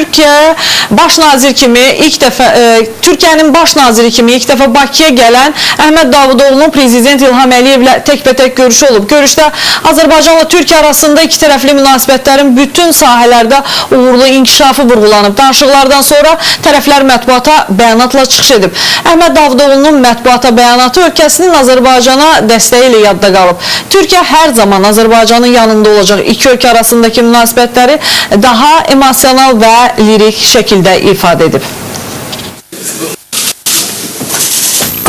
Türkiye baş nazir kimi ilk defa Türkiye'nin baş naziri kimi ilk defa Bakıya gelen Ahmet Davutoğlu'nun Prezident İlham Əliyevlə tekbetək görüşü olub. Görüşdə Azərbaycanla Türkiye arasında iki tərəfli münasibətlərin bütün sahələrdə uğurlu inkişafı vurğulanıb. Danışıqlardan sonra tərəflər mətbuata bəyanatla çıxış edib. Ahmet Davutoğlu'nun mətbuata bəyanatı ölkəsinin Azərbaycana dəstəyi ilə yadda qalıb. Türkiye her zaman Azərbaycanın yanında olacaq. İki ölkə arasındaki münasibətləri daha emosional ve lirik şekilde ifade edib.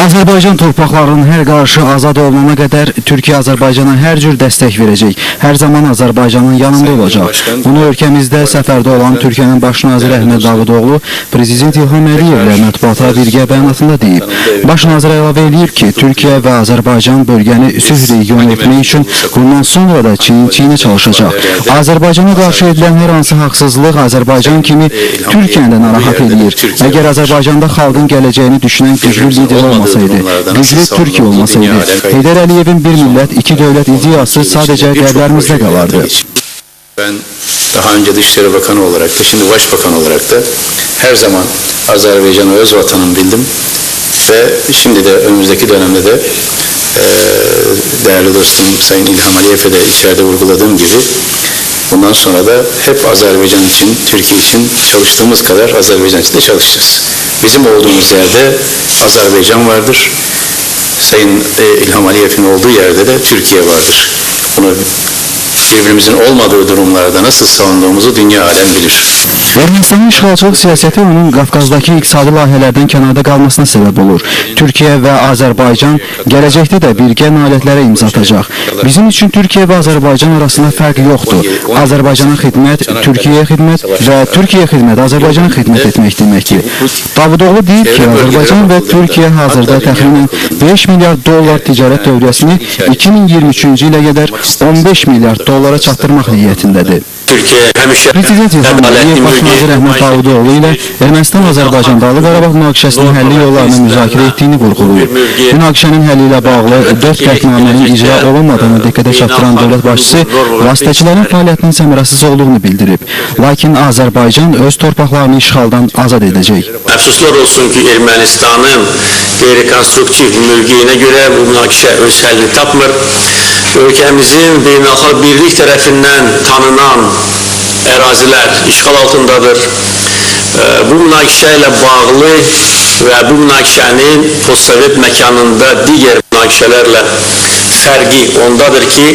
Azərbaycan torpaqlarının hər qarşı azad olunana qədər Türkiyə Azərbaycana hər cür dəstək verəcək. Hər zaman Azərbaycanın yanında olacaq. Bunu ölkəmizdə səfərdə olan Türkiyənin baş naziri Əhməd Davutoğlu Prezident İlham Əliyevlə mətbuata birgə bəyanatında deyib. Baş nazir əlavə edib ki, Türkiyə və Azərbaycan bölgəni sülh regionu etmək üçün bundan sonra da çiyin-çiyinə çalışacaq. Azərbaycana qarşı edilən hər hansı haqsızlıq Azərbaycan kimi Türkiyəni də narahat edir. Əgər Azərbaycanda xalqın gələcəyini düşünən güclü lider olmasaydı, güclü Türkiye olmasaydı, Heydər Əliyevin bir millət, iki dövlət ideyası sadece devlerimizde kalardı. Ben daha önce Dışişleri Bakanı olarak da, şimdi Başbakan olarak da her zaman Azerbaycan'ı öz vatanım bildim ve şimdi de önümüzdeki dönemde de değerli dostum Sayın İlham Aliyev'e de içeride vurguladığım gibi bundan sonra da hep Azerbaycan için, Türkiye için çalıştığımız kadar Azerbaycan için de çalışacağız. Bizim olduğumuz yerde Azerbaycan vardır. Sayın İlham Aliyev'in olduğu yerde de Türkiye vardır. Bunu birbirimizin olmadığı durumlarda nasıl savunduğumuzu dünya alem bilir. Ermənistanın işğalçılıq siyasəti onun Qafqazdakı iqtisadi layihələrdən kənarda qalmasına səbəb olur. Türkiyə və Azərbaycan gələcəkdə də birgə nailiyyətlərə imza atacaq. Bizim üçün Türkiyə və Azərbaycan arasında fərq yoxdur. Azərbaycana xidmət, Türkiyəyə xidmət və Türkiyəyə xidmət, Azərbaycana xidmət etmək deməkdir. Davutoğlu deyib ki, Azərbaycan və Türkiyə hazırda təxminən 5 milyard dollar ticarət dövriyyəsini 2023-cü ilə qədər 15 milyard dollara çatdırmaq niyyətindədir. Prezident İlham Əliyev baş nazir Əhməd Davutoğlu ilə Ermənistan-Azərbaycan Dağlıq Qarabağ münaqişəsinin həlli yollarını müzakirə etdiyini vurğulayıb. Münaqişənin həlli ilə bağlı 4 qətnamənin icra olunmadığını diqqətə çatdıran dövlət başçısı vasitəçilərin fəaliyyətinin səmərəsiz olduğunu bildirib. Lakin Azərbaycan öz torpaqlarını işğaldan azad edəcək. Əfsuslar olsun ki, Ermənistanın qeyri-konstruktiv mövqeyinə görə bu münaqişə öz həllini tapmır. Ölkəmizin beynəlxalq birlik tərəfindən tanınan ərazilər işğal altındadır. Bu münaqişə ilə bağlı və bu münaqişənin postsovet məkanında digər münaqişələrlə fərqi ondadır ki,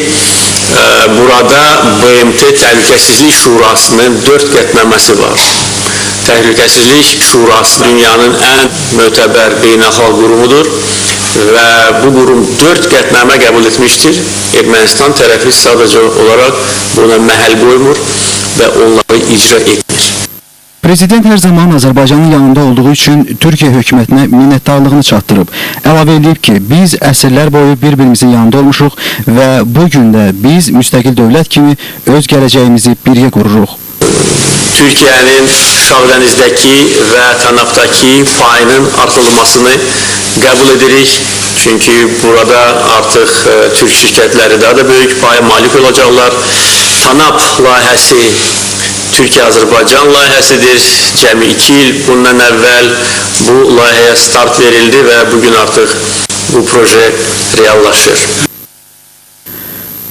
burada BMT Təhlükəsizlik Şurasının 4 qətnaməsi var. Təhlükəsizlik Şurası dünyanın ən mötəbər beynəlxalq qurumudur və bu qurum 4 qətnamə qəbul etmişdir. Ermənistan tərəfi sadəcə olaraq buna məhəl qoymur və onları icra etmir. Prezident hər zaman Azərbaycanın yanında olduğu üçün Türkiyə hökumətinə minnətdarlığını çatdırıb. Əlavə edib ki, biz əsrlər boyu bir-birimizin yanında olmuşuq və bugün də biz müstəqil dövlət kimi öz gələcəyimizi birgə qururuq. Türkiye'nin Şavdenizdeki ve Tanap'taki payının artırılmasını kabul edirik. Çünkü burada artık Türk şirketleri daha da büyük paya malik olacaklar. Tanap layihəsi Türkiye-Azerbaycan layihəsidir. Cəmi 2 yıl bundan evvel bu layihəyə start verildi ve bugün artık bu proje reallaşır.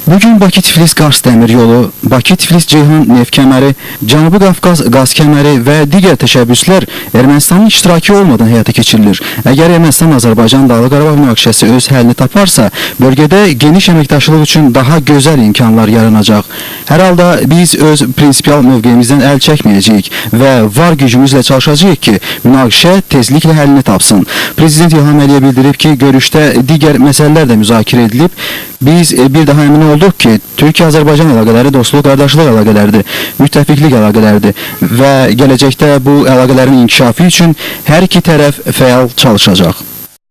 Bugün Bakı-Tiflis-Qars dəmir yolu, Bakı-Tiflis-Ceyhan neft kəməri, Cənubi Qafqaz qaz kəməri və digər təşəbbüslər Ermənistanın iştirakı olmadan həyata keçirilir. Əgər Ermənistan-Azərbaycan Dağlıq Qarabağ münaqişəsi öz həllini taparsa, bölgədə geniş əməkdaşlıq üçün daha gözəl imkanlar yaranacaq. Hər halda biz öz prinsipial mövqeyimizdən əl çəkməyəcəyik və var gücümüzlə çalışacağıq ki, münaqişə tezliklə həllini tapsın. Prezident İlham Əliyev bildirib ki, görüşdə digər məsələlər də müzakirə edilib. Biz bir daha əmin olduq ki, Türkiyə-Azərbaycan əlaqələri dostluq, qardaşlıq əlaqələridir, müttəfiqlik əlaqələridir və gələcəkdə bu əlaqələrin inkişafı üçün hər iki tərəf fəal çalışacaq.